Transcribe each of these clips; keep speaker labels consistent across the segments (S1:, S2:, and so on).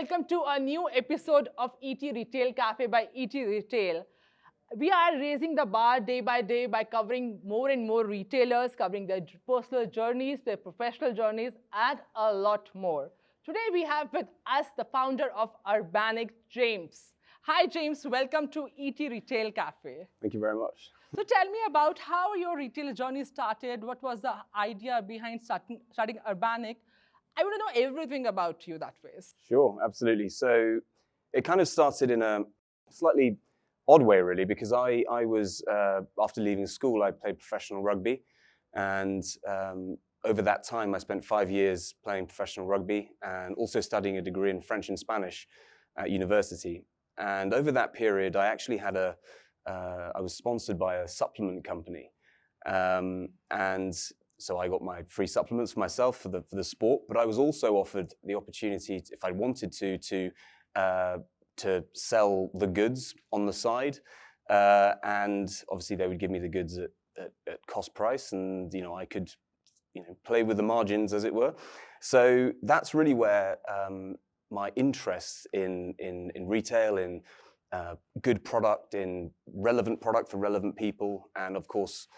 S1: welcome to a new episode of ET Retail Cafe by ET Retail. We are raising the bar day by day by covering more and more retailers, covering their personal journeys, their professional journeys, and a lot more. Today we have with us the founder of Urbanic, James. Hi James, welcome to ET Retail Cafe.
S2: Thank you very much.
S1: So tell me about how your retail journey started. What was the idea behind starting Urbanic? I want to know everything about you that way.
S2: Sure, absolutely. So it kind of started in a slightly odd way, really, because I was, after leaving school, I played professional rugby. And over that time, I spent 5 years playing professional rugby and also studying a degree in French and Spanish at university. And over that period, I actually had I was sponsored by a supplement company. And so I got my free supplements for myself for the sport, but I was also offered the opportunity, if I wanted to sell the goods on the side. And obviously they would give me the goods at cost price, and I could play with the margins, as it were. So that's really where my interest in retail, in good product, in relevant product for relevant people, and of course,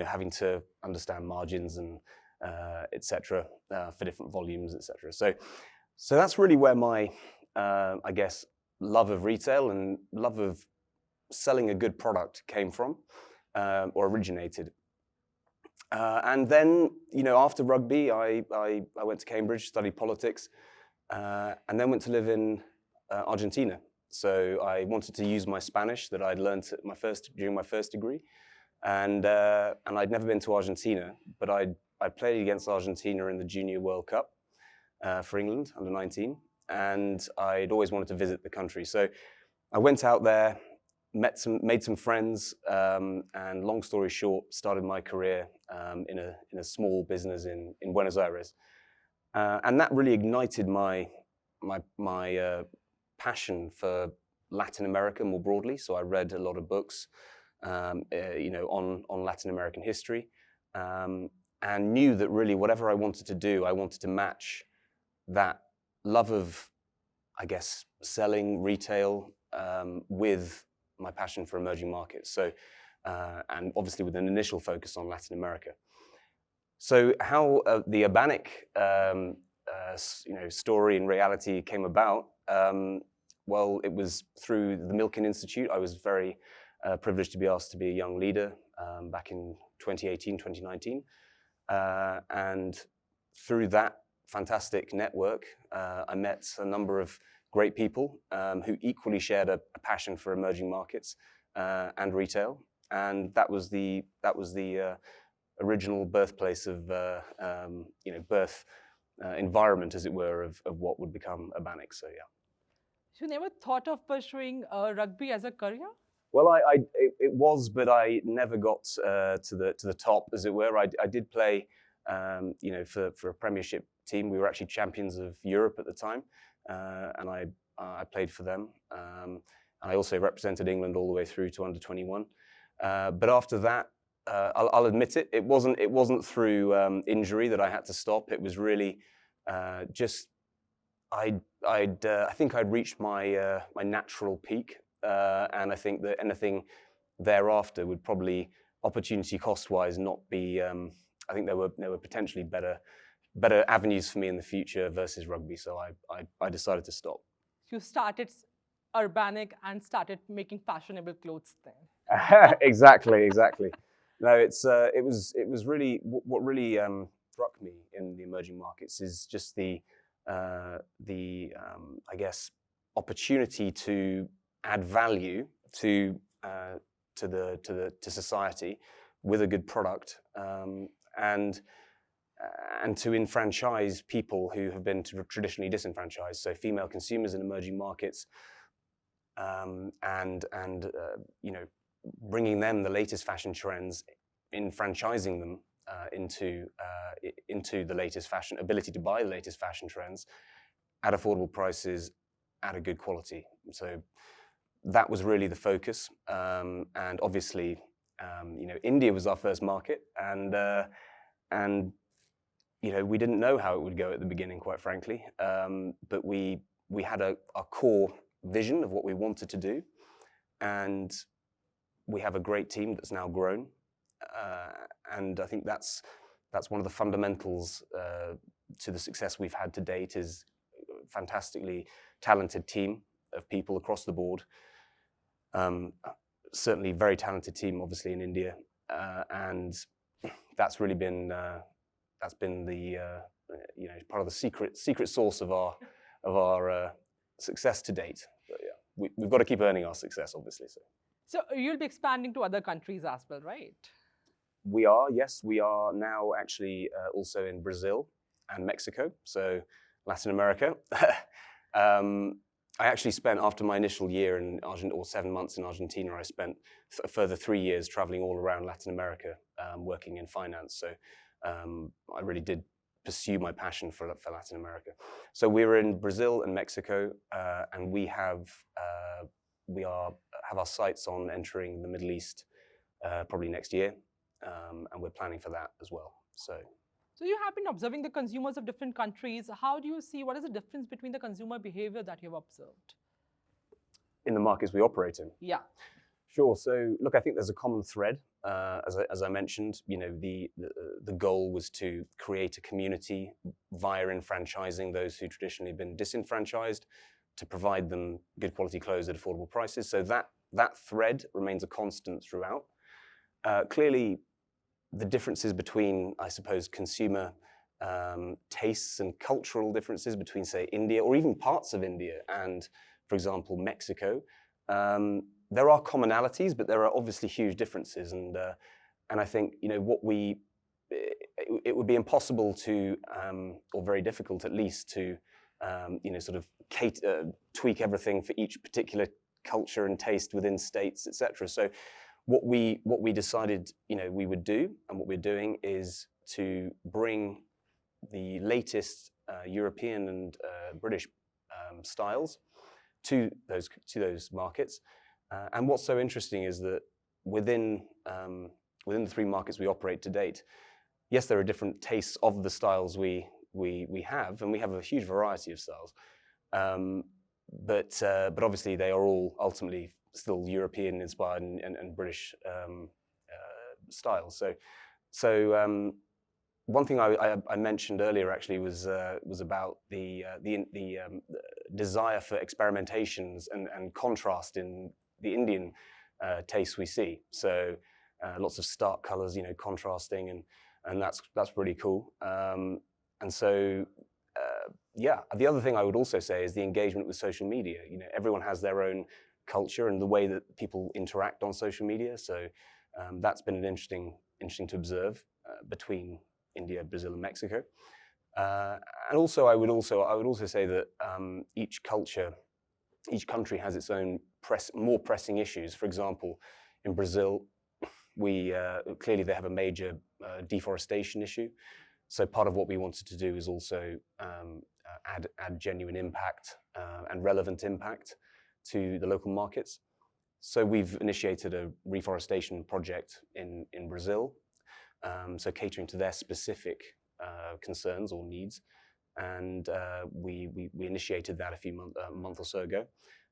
S2: having to understand margins and etc. For different volumes, etc. So that's really where my, I guess, love of retail and love of selling a good product came from, or originated. And then, after rugby, I went to Cambridge, studied politics, and then went to live in Argentina. So I wanted to use my Spanish that I'd learned during my first degree. And I'd never been to Argentina, but I played against Argentina in the Junior World Cup for England, under 19, and I'd always wanted to visit the country. So I went out there, made some friends, and long story short, started my career in a small business in Buenos Aires. And that really ignited my passion for Latin America more broadly. So I read a lot of books on Latin American history, and knew that really whatever I wanted to do, I wanted to match that love of, I guess, selling retail with my passion for emerging markets. So, and obviously with an initial focus on Latin America. So how the Urbanic story and reality came about, well, it was through the Milken Institute. I was very privileged to be asked to be a young leader back in 2018, 2019. And through that fantastic network, I met a number of great people who equally shared a passion for emerging markets and retail. And that was the original birthplace of, birth environment, as it were, of what would become Urbanic. So, yeah.
S1: You never thought of pursuing rugby as a career?
S2: Well, it was, but I never got to the top, as it were. I did play, for a Premiership team. We were actually champions of Europe at the time, and I played for them. And I also represented England all the way through to under 21. But after that, I'll admit it. It wasn't through injury that I had to stop. It was really just I think I'd reached my natural peak. And I think that anything thereafter would probably, opportunity cost-wise, not be. I think there were potentially better avenues for me in the future versus rugby. So I decided to stop.
S1: You started Urbanic and started making fashionable clothes then.
S2: Exactly. No, it was really what really struck me in the emerging markets is just the I guess opportunity to add value to society with a good product, and to enfranchise people who have been traditionally disenfranchised, so female consumers in emerging markets, and bringing them the latest fashion trends, enfranchising them into the latest fashion, ability to buy the latest fashion trends at affordable prices, at a good quality. So that was really the focus, and obviously, India was our first market, and we didn't know how it would go at the beginning, quite frankly. But we we had a core vision of what we wanted to do, and we have a great team that's now grown, and I think that's one of the fundamentals to the success we've had to date, is a fantastically talented team of people across the board. Certainly very talented team, obviously, in India, and that's really been the part of the secret sauce of our success to date. But yeah, we've got to keep earning our success, obviously.
S1: So you'll be expanding to other countries as well, right?
S2: We are, yes. We are now actually also in Brazil and Mexico, so Latin America. I actually spent, after my initial year in Argentina, or 7 months in Argentina, I spent a further 3 years traveling all around Latin America, working in finance. So I really did pursue my passion for Latin America. So we were in Brazil and Mexico, and we have our sights on entering the Middle East probably next year, and we're planning for that as well.
S1: So you have been observing the consumers of different countries. How do you see, what is the difference between the consumer behavior that you've observed?
S2: In the markets we operate in?
S1: Yeah.
S2: Sure. So look, I think there's a common thread. As I mentioned, the goal was to create a community via enfranchising those who traditionally have been disenfranchised, to provide them good quality clothes at affordable prices. So that thread remains a constant throughout. Clearly, the differences between, I suppose, consumer tastes and cultural differences between, say, India or even parts of India and, for example, Mexico, there are commonalities, but there are obviously huge differences. And I think it would be impossible to, or very difficult at least, to sort of tweak everything for each particular culture and taste within states, etc. So what we decided we would do, and what we're doing, is to bring the latest European and British styles to those markets. And what's so interesting is that within the 3 markets we operate to date, yes, there are different tastes of the styles we have, and we have a huge variety of styles. But obviously they are all ultimately still European inspired and British styles. So one thing I mentioned earlier actually was about the desire for experimentations and contrast in the Indian tastes we see. So lots of stark colors, contrasting, and that's really cool. And so yeah, the other thing I would also say is the engagement with social media. Everyone has their own culture and the way that people interact on social media. So that's been interesting to observe between India, Brazil, and Mexico. And also, I would also say that each country has its own more pressing issues. For example, in Brazil, clearly they have a major deforestation issue. So part of what we wanted to do is also add genuine impact and relevant impact to the local markets. So we've initiated a reforestation project in Brazil, so catering to their specific concerns or needs. And we initiated that a month or so ago.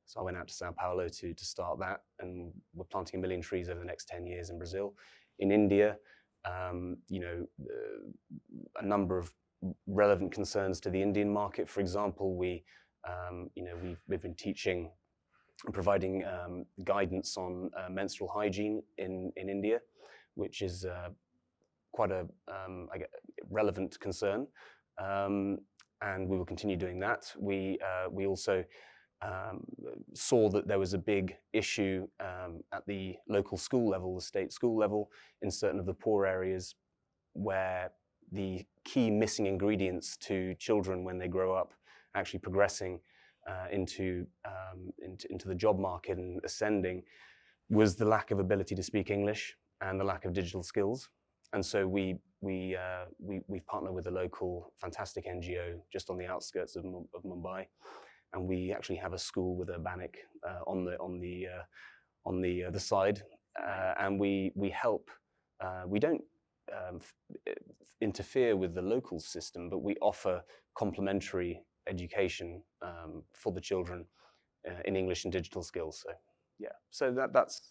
S2: So I went out to Sao Paulo to start that, and we're planting 1 million trees over the next 10 years in Brazil. In India, a number of relevant concerns to the Indian market. For example, we've been teaching and providing guidance on menstrual hygiene in India, which is quite a relevant concern, and we will continue doing that. We also saw that there was a big issue at the local school level, the state school level, in certain of the poor areas, where the key missing ingredients to children when they grow up, actually progressing into the job market and ascending, was the lack of ability to speak English and the lack of digital skills. And so we've partnered with a local fantastic NGO just on the outskirts of Mumbai, and we actually have a school with Urbanic on the side, and we help. We don't interfere with the local system, but we offer complementary education for the children in English and digital skills. So yeah, so that's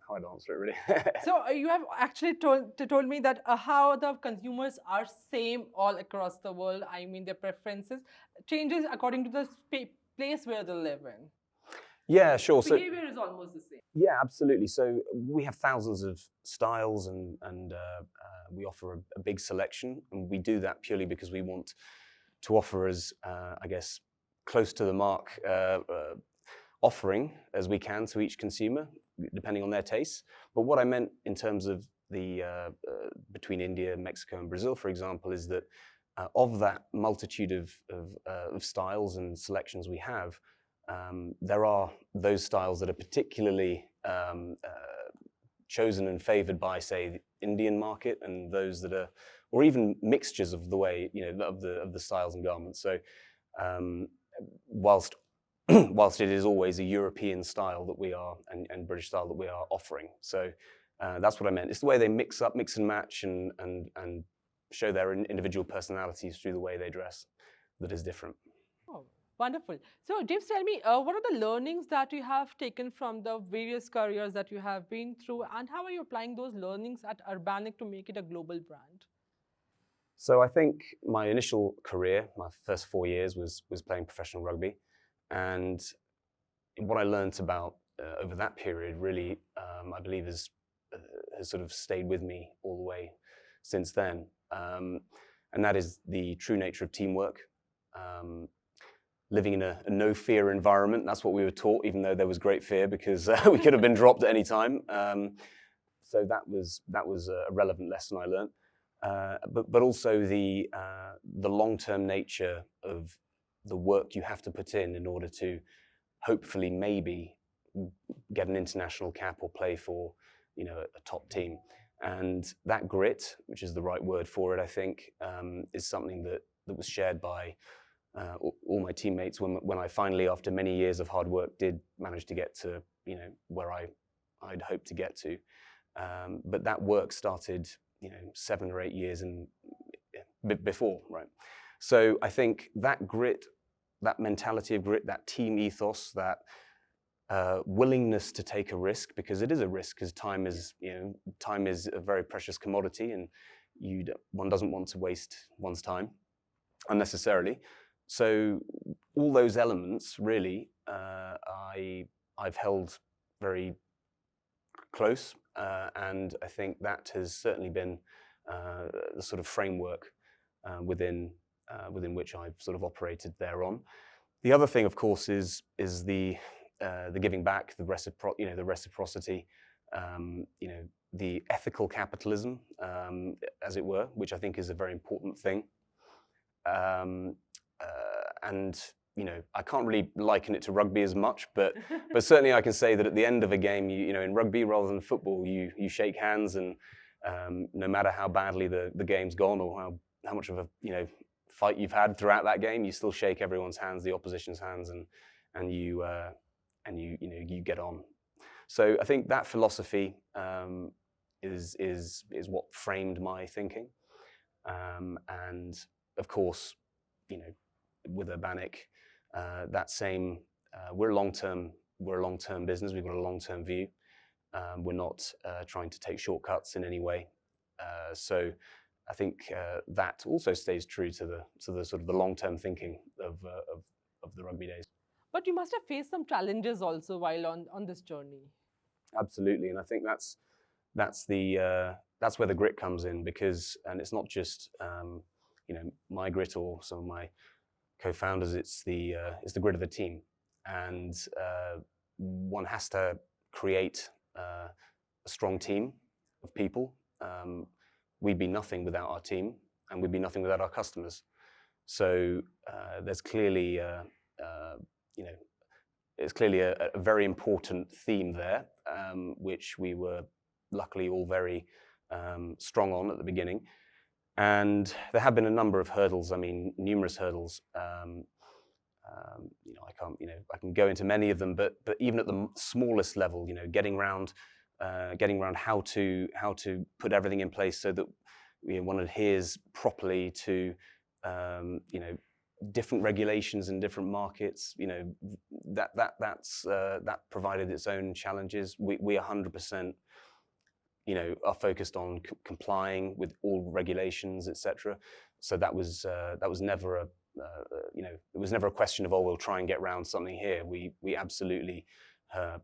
S2: how I'd answer it really.
S1: So you have actually told me that how the consumers are same all across the world. I mean, their preferences changes according to the place where they live in.
S2: Yeah, sure. So
S1: Behavior is almost the same.
S2: yeah, absolutely. So we have thousands of styles, and we offer a big selection, and we do that purely because we want to offer as I guess close to the mark offering as we can to each consumer, depending on their tastes. But what I meant in terms of the between India, Mexico, and Brazil, for example, is that of that multitude of styles and selections we have, there are those styles that are particularly chosen and favored by, say, the Indian market, and those that are, or even mixtures of the way, of the styles and garments. So whilst it is always a European style that we are, and British style that we are offering. So that's what I meant. It's the way they mix and match, and show their individual personalities through the way they dress that is different.
S1: Oh, wonderful. So James, tell me, what are the learnings that you have taken from the various careers that you have been through, and how are you applying those learnings at Urbanic to make it a global brand?
S2: So I think my initial career, my first 4 years, was playing professional rugby. And what I learned about over that period really, I believe, has sort of stayed with me all the way since then. And that is the true nature of teamwork. Living in a no-fear environment, that's what we were taught, even though there was great fear because we could have been dropped at any time. So that was a relevant lesson I learned. But also the long-term nature of the work you have to put in order to hopefully maybe get an international cap or play for a top team. And that grit, which is the right word for it, I think, is something that was shared by all my teammates when I finally, after many years of hard work, did manage to get to where I'd hoped to get to. But that work started 7 or 8 years before, right? So I think that grit, that mentality of grit, that team ethos, that willingness to take a risk, because it is a risk, because time is a very precious commodity, and one doesn't want to waste one's time unnecessarily. So all those elements really, I've held very close, and I think that has certainly been the sort of framework within which I've sort of operated thereon. The other thing, of course, is the giving back, the reciprocity, the ethical capitalism, as it were, which I think is a very important thing. And I can't really liken it to rugby as much, but certainly I can say that at the end of a game, in rugby rather than football, you shake hands, and no matter how badly the game's gone, or how much of a fight you've had throughout that game, you still shake everyone's hands, the opposition's hands, and you get on. So I think that philosophy is what framed my thinking, and of course, with Urbanic, that same we're a long-term business. We've got a long-term view. We're not trying to take shortcuts in any way. So I think that also stays true to the sort of the long-term thinking of the rugby days.
S1: But you must have faced some challenges also while on this journey.
S2: Absolutely, and I think that's where the grit comes in, because, and it's not just my grit or some of my co-founders. It's the grit of the team, and one has to create a strong team of people. We'd be nothing without our team, and we'd be nothing without our customers. So there's clearly it's clearly a very important theme there, which we were luckily all very strong on at the beginning. And there have been a number of hurdles. I mean, numerous hurdles. I can go into many of them, but even at the smallest level, getting around how to put everything in place so that one adheres properly to different regulations in different markets, that provided its own challenges. We 100%, are focused on complying with all regulations, etc. So that was never it was never a question of, oh, we'll try and get around something here. We absolutely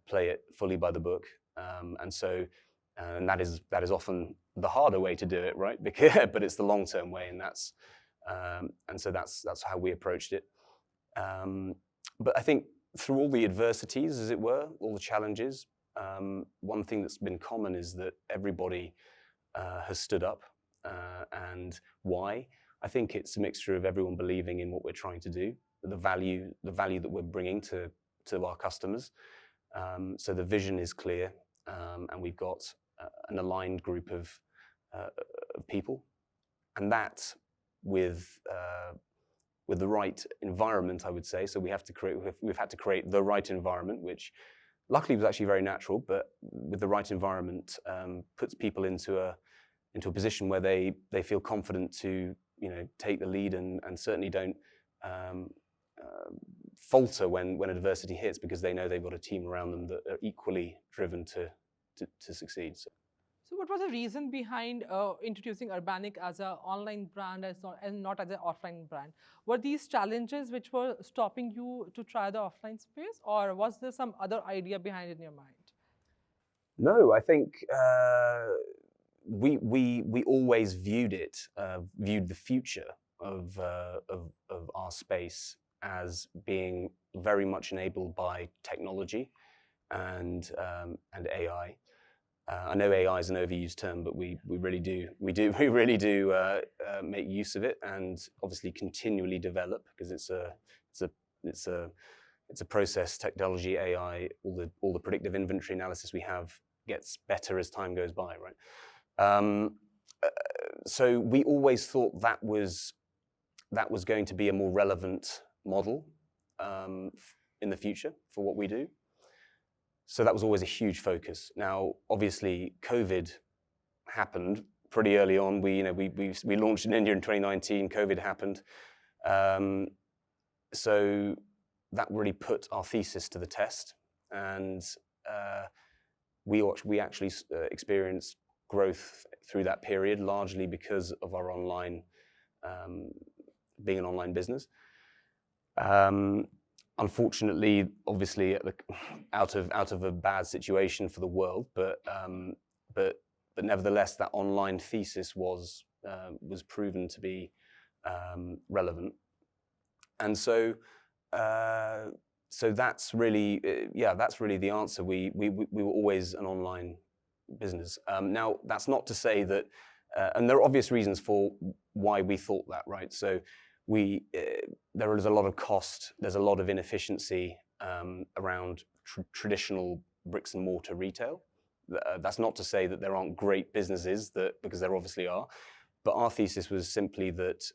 S2: play it fully by the book, and that is often the harder way to do it, right? But it's the long-term way, and so that's how we approached it. But I think through all the adversities, as it were, all the challenges, one thing that's been common is that everybody has stood up. And why? I think it's a mixture of everyone believing in what we're trying to do, the value that we're bringing to our customers. So the vision is clear, and we've got an aligned group of people, and that with the right environment, I would say. So we've had to create the right environment, which luckily was actually very natural, but with the right environment puts people into a position where they feel confident to take the lead, and certainly don't falter when adversity hits, because they know they've got a team around them that are equally driven to succeed.
S1: So what was the reason behind introducing Urbanic as an online brand and not as an offline brand? Were these challenges which were stopping you to try the offline space, or was there some other idea behind it in your mind?
S2: No, I think we always viewed the future of our space as being very much enabled by technology and AI. I know AI is an overused term, but we really do make use of it, and obviously continually develop, because it's a process. Technology, AI, all the predictive inventory analysis we have gets better as time goes by, right? So we always thought that was going to be a more relevant model in the future for what we do. So that was always a huge focus. Now, obviously, COVID happened pretty early on. We launched in India in 2019. COVID happened, so that really put our thesis to the test, and we actually experienced growth through that period, largely because of our online being an online business. Unfortunately, obviously, out of a bad situation for the world, but nevertheless, that online thesis was proven to be relevant, and so that's really the answer. We were always an online business. Now, that's not to say that, and there are obvious reasons for why we thought that, right? So there is a lot of cost, there's a lot of inefficiency around traditional bricks and mortar retail. That's not to say that there aren't great businesses, because there obviously are, but our thesis was simply that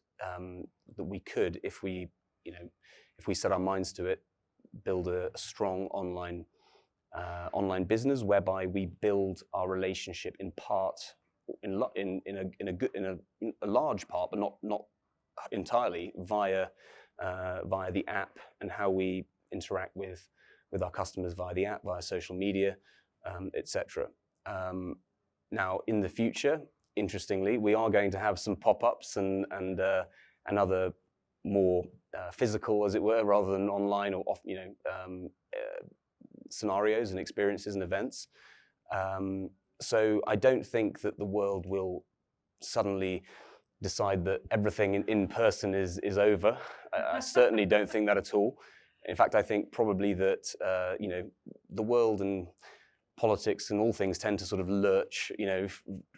S2: we could, if we set our minds to it, build a strong online business whereby we build our relationship in part, in a large part, but not entirely, via the app, and how we interact with our customers via the app, via social media, etc. Now, in the future, interestingly, we are going to have some pop-ups and other more physical, as it were, rather than online or off, scenarios and experiences and events. So I don't think that the world will suddenly decide that everything in person is over. I certainly don't think that at all. In fact, I think probably that the world and politics and all things tend to sort of lurch,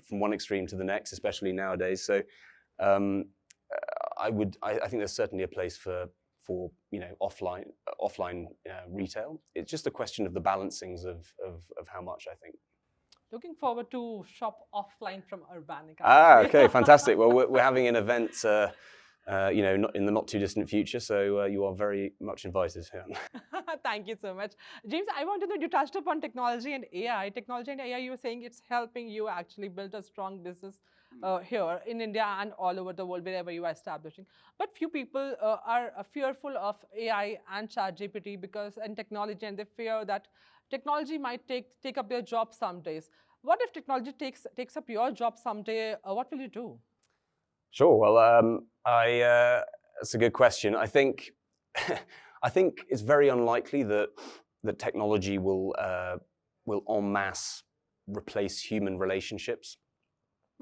S2: from one extreme to the next, especially nowadays. So I think there's certainly a place for offline retail. It's just a question of the balancings of how much, I think.
S1: Looking forward to shop offline from Urbanic.
S2: Okay, fantastic. Well, we're having an event, not in the not too distant future, so you are very much invited here.
S1: Thank you so much, James. I want to know, you touched upon technology and AI. Technology and AI, you were saying it's helping you actually build a strong business here in India and all over the world, wherever you are establishing. But few people are fearful of AI and ChatGPT because and technology, and they fear that technology might take up their job some days. What if technology takes up your job someday? What will you do?
S2: Sure. Well, that's a good question. I think I think it's very unlikely that technology will en masse replace human relationships.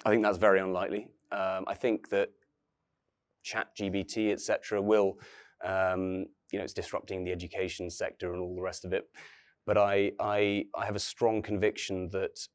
S2: I think that's very unlikely. I think that ChatGPT, etc., will, it's disrupting the education sector and all the rest of it. But I have a strong conviction that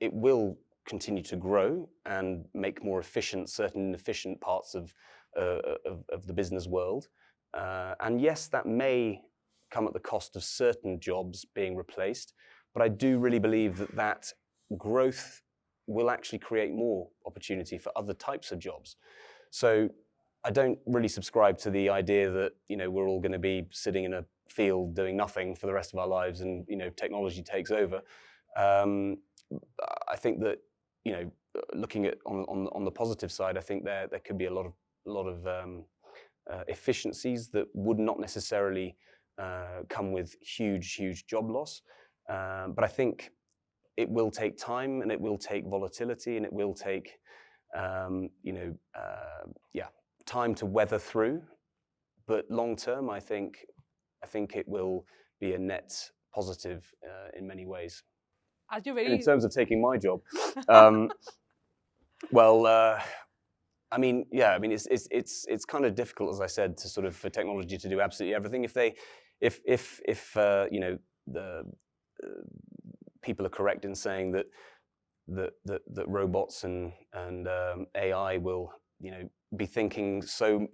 S2: it will continue to grow and make more efficient certain inefficient parts of the business world. And yes, that may come at the cost of certain jobs being replaced, but I do really believe that growth will actually create more opportunity for other types of jobs. So I don't really subscribe to the idea that we're all going to be sitting in a field doing nothing for the rest of our lives and technology takes over. I think that looking at on the positive side, I think there could be a lot of efficiencies that would not necessarily come with huge job loss. But I think it will take time, and it will take volatility, and it will take time to weather through. But long term, I think it will be a net positive in many ways.
S1: As you
S2: in terms of taking my job, it's kind of difficult, as I said, to sort of for technology to do absolutely everything. If the people are correct in saying that robots and AI will be thinking so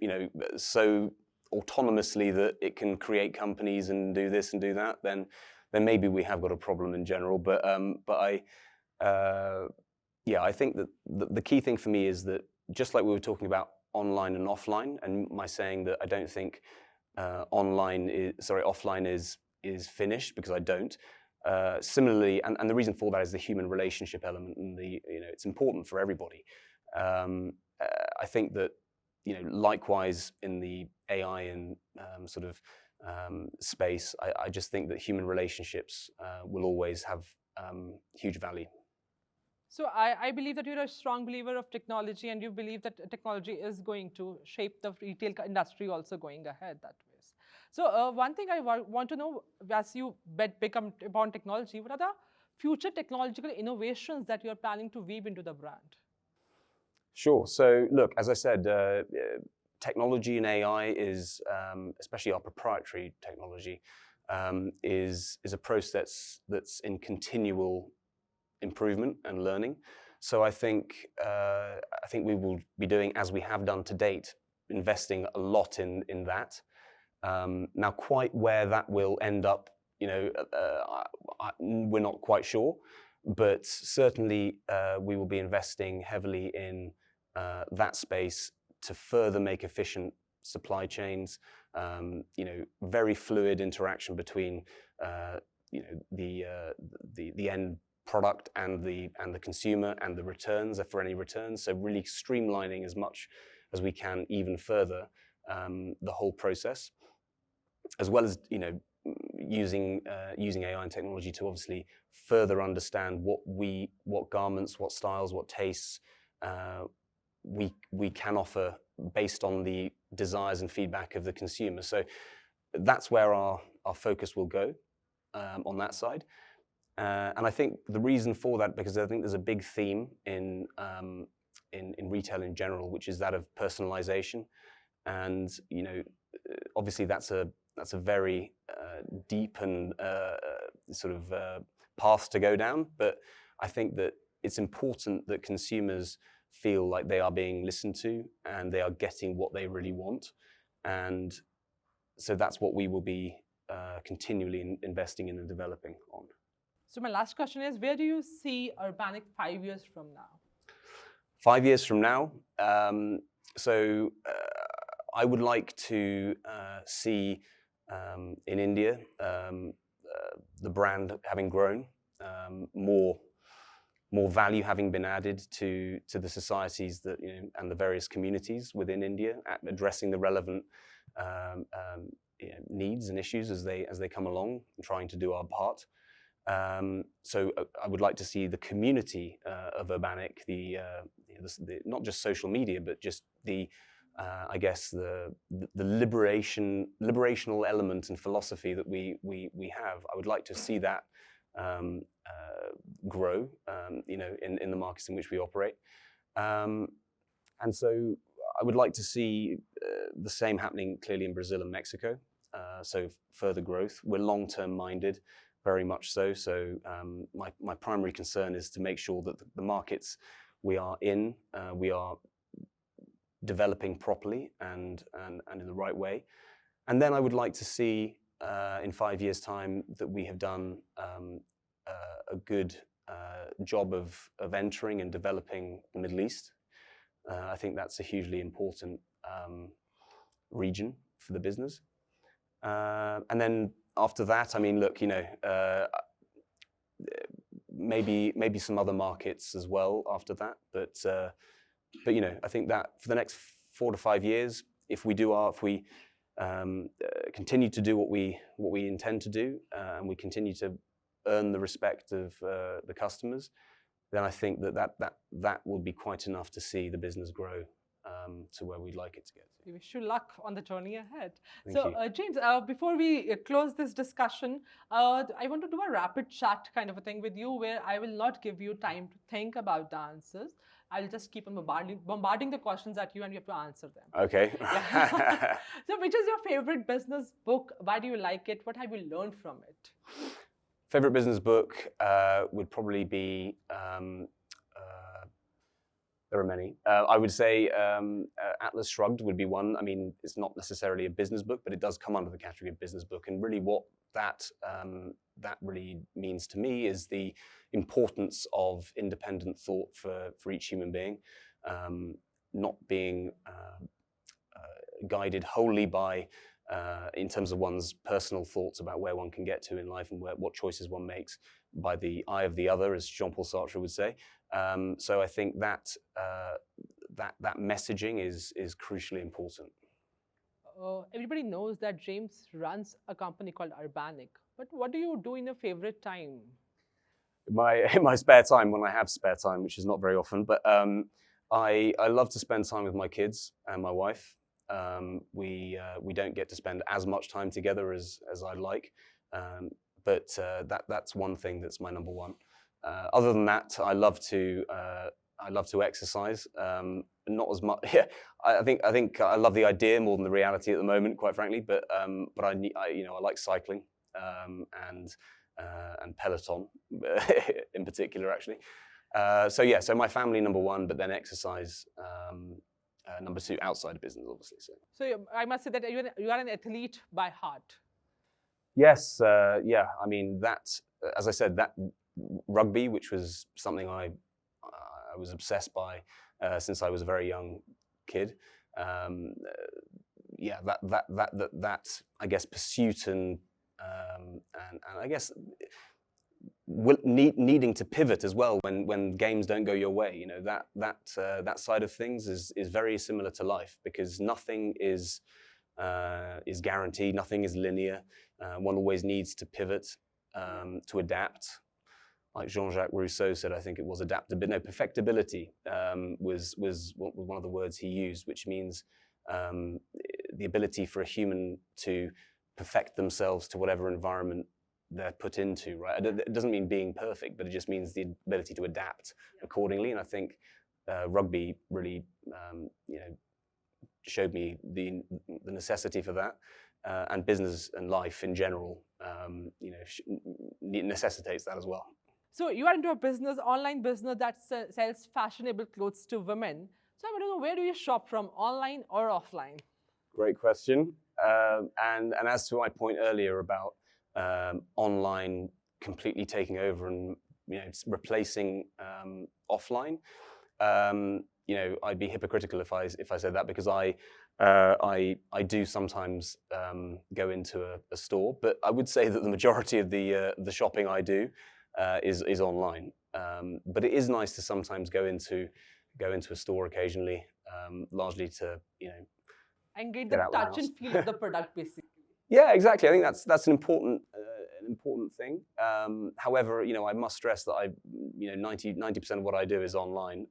S2: autonomously that it can create companies and do this and do that, then maybe we have got a problem in general. But I think that the key thing for me is that, just like we were talking about online and offline, and my saying that I don't think offline is finished, because I don't. Similarly, and the reason for that is the human relationship element, and it's important for everybody. I think that likewise in the AI and space, I just think that human relationships will always have huge value.
S1: So I believe that you're a strong believer of technology, and you believe that technology is going to shape the retail industry also going ahead that way. So one thing I want to know, as you become upon technology, what are the future technological innovations that you're planning to weave into the brand?
S2: Sure. So look, as I said, technology and AI is, especially our proprietary technology, is a process that's in continual improvement and learning. So I think we will be doing, as we have done to date, investing a lot in that. Now, quite where that will end up, we're not quite sure, but certainly we will be investing heavily in that space to further make efficient supply chains. Very fluid interaction between the end product and the consumer, and the returns, for any returns. So really streamlining as much as we can even further the whole process, as well as using AI and technology to obviously further understand what garments, what styles, what tastes we can offer based on the desires and feedback of the consumer. So that's where our focus will go on that side. And I think the reason for that, because I think there's a big theme in retail in general, which is that of personalization. And obviously that's a very deep and path to go down. But I think that it's important that consumers feel like they are being listened to and they are getting what they really want. And so that's what we will be continually investing in and developing on.
S1: So my last question is, where do you see Urbanic 5 years from now?
S2: 5 years from now? I would like to see in India the brand having grown more more value having been added to the societies that, and the various communities within India, at addressing the relevant needs and issues as they come along, and trying to do our part. So I would like to see the community of Urbanic, the not just social media, but just the I guess the liberational element and philosophy that we have. I would like to see that grow, in the markets in which we operate, and so I would like to see the same happening clearly in Brazil and Mexico. So further growth. We're long-term minded, very much so. So my primary concern is to make sure that the markets we are in, we are developing properly and in the right way. And then I would like to see in 5 years' time that we have done a good job of entering and developing the Middle East. I think that's a hugely important region for the business. And then after that, I mean, look, maybe some other markets as well after that. But I think that for the next 4 to 5 years, if we continue to do what we intend to do, and we continue to earn the respect of the customers, then I think that will be quite enough to see the business grow to where we'd like it to get to.
S1: We wish you luck on the journey ahead.
S2: Thank you.
S1: James, before we close this discussion, I want to do a rapid chat kind of a thing with you, where I will not give you time to think about the answers. I'll just keep on bombarding the questions at you, and you have to answer them.
S2: Okay.
S1: Yeah. So which is your favorite business book? Why do you like it? What have you learned from it?
S2: Favorite business book would probably be, there are many. I would say Atlas Shrugged would be one. I mean, it's not necessarily a business book, but it does come under the category of business book. And really what that really means to me is the importance of independent thought for each human being, not being guided wholly by, in terms of one's personal thoughts about where one can get to in life and what choices one makes, by the eye of the other, as Jean-Paul Sartre would say. So I think that messaging is crucially important.
S1: Everybody knows that James runs a company called Urbanic, but what do you do in your favorite time?
S2: In my spare time, when I have spare time, which is not very often, but I love to spend time with my kids and my wife. We don't get to spend as much time together as I'd like, but that's one thing that's my number one. Other than that, I love to exercise. Not as much. Yeah, I think I love the idea more than the reality at the moment, quite frankly. But I like cycling and Peloton in particular, actually. So my family number one, but then exercise number two, outside of business, obviously.
S1: So I must say that you are an athlete by heart.
S2: Yes, yeah. I mean, as I said, that rugby, which was something I was obsessed by since I was a very young kid. Yeah, that I guess pursuit and I guess needing to pivot as well when games don't go your way. That side of things is very similar to life, because nothing is guaranteed, nothing is linear. One always needs to pivot, to adapt. Like Jean-Jacques Rousseau said, I think it was adaptability. No, perfectibility was one of the words he used, which means the ability for a human to perfect themselves to whatever environment they're put into. Right? It doesn't mean being perfect, but it just means the ability to adapt accordingly. And I think rugby really, showed me the necessity for that, and business and life in general, necessitates that as well.
S1: So you are into a business, online business that sells fashionable clothes to women. So I want to know, where do you shop from, online or offline?
S2: Great question. And as to my point earlier about online completely taking over and replacing offline, I'd be hypocritical if I said that, because I do sometimes go into a store, but I would say that the majority of the shopping I do is online. But it is nice to sometimes go into a store occasionally, largely to
S1: And get
S2: get
S1: the
S2: out the
S1: touch
S2: house.
S1: and feel of the product, basically.
S2: Yeah, exactly. I think that's an important thing. However, I must stress that 90% of what I do is online.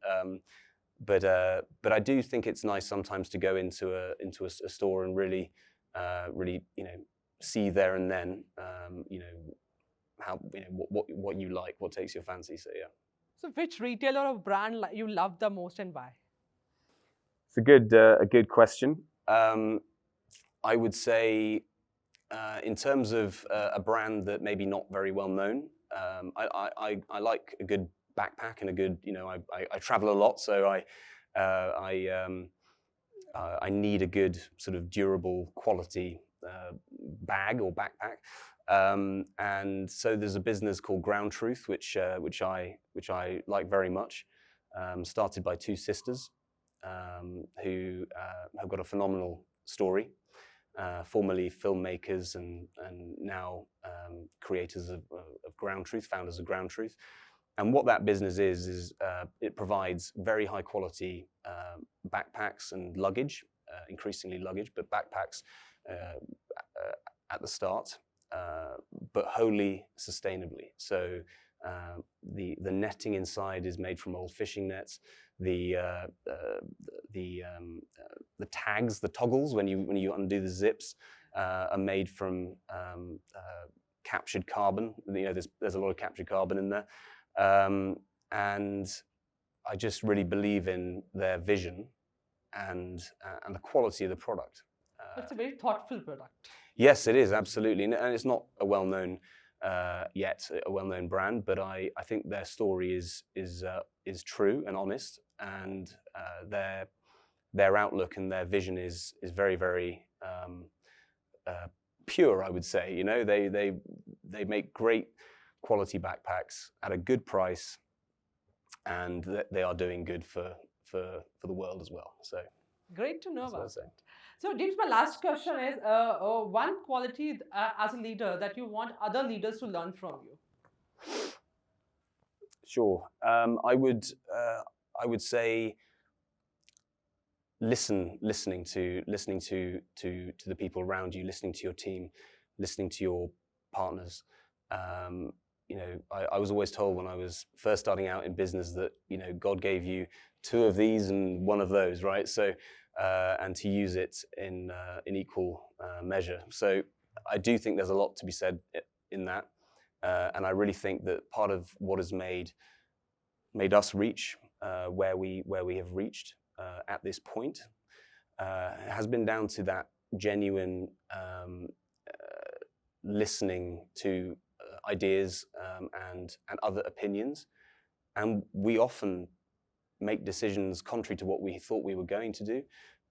S2: But I do think it's nice sometimes to go into a store and really see there and then how what you like, what takes your fancy. So yeah.
S1: So which retailer or brand you love the most and why?
S2: It's a good question. I would say, in terms of a brand that maybe not very well known, I like a good backpack and a good, I travel a lot, so I need a good sort of durable quality bag or backpack. And so there's a business called Ground Truth, which I like very much. Started by two sisters who have got a phenomenal story. Formerly filmmakers and now creators of Ground Truth, founders of Ground Truth. And what that business is it provides very high quality backpacks and luggage, increasingly luggage, but backpacks at the start, but wholly sustainably. So the netting inside is made from old fishing nets. The tags, the toggles, when you undo the zips, are made from captured carbon. There's a lot of captured carbon in there, and I just really believe in their vision and the quality of the product.
S1: It's a very thoughtful product.
S2: Yes, it is, absolutely, and it's not a well-known yet, a well-known brand, but I think their story is true and honest, and their outlook and their vision is very, very pure, I would say. They make great quality backpacks at a good price, and they are doing good for the world as well. So
S1: great to know
S2: that's what
S1: about
S2: I'd say.
S1: it. So, James, my last question is one quality as a leader that you want other leaders to learn from you.
S2: Sure. I would say listening to the people around you, listening to your team, listening to your partners. I was always told when I was first starting out in business that God gave you two of these and one of those, right? So and to use it in equal measure. So I do think there's a lot to be said in that, and I really think that part of what has made us reach where we have reached at this point has been down to that genuine listening to ideas and other opinions, and we often make decisions contrary to what we thought we were going to do,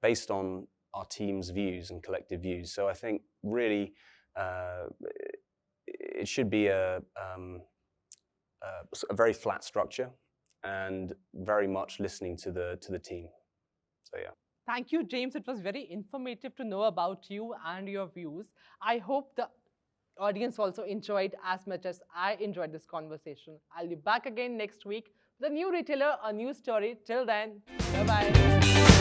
S2: based on our team's views and collective views. So I think really it should be a very flat structure and very much listening to the team. So yeah.
S1: Thank you, James. It was very informative to know about you and your views. I hope the audience also enjoyed as much as I enjoyed this conversation. I'll be back again next week with a new retailer, a new story. Till then, bye-bye.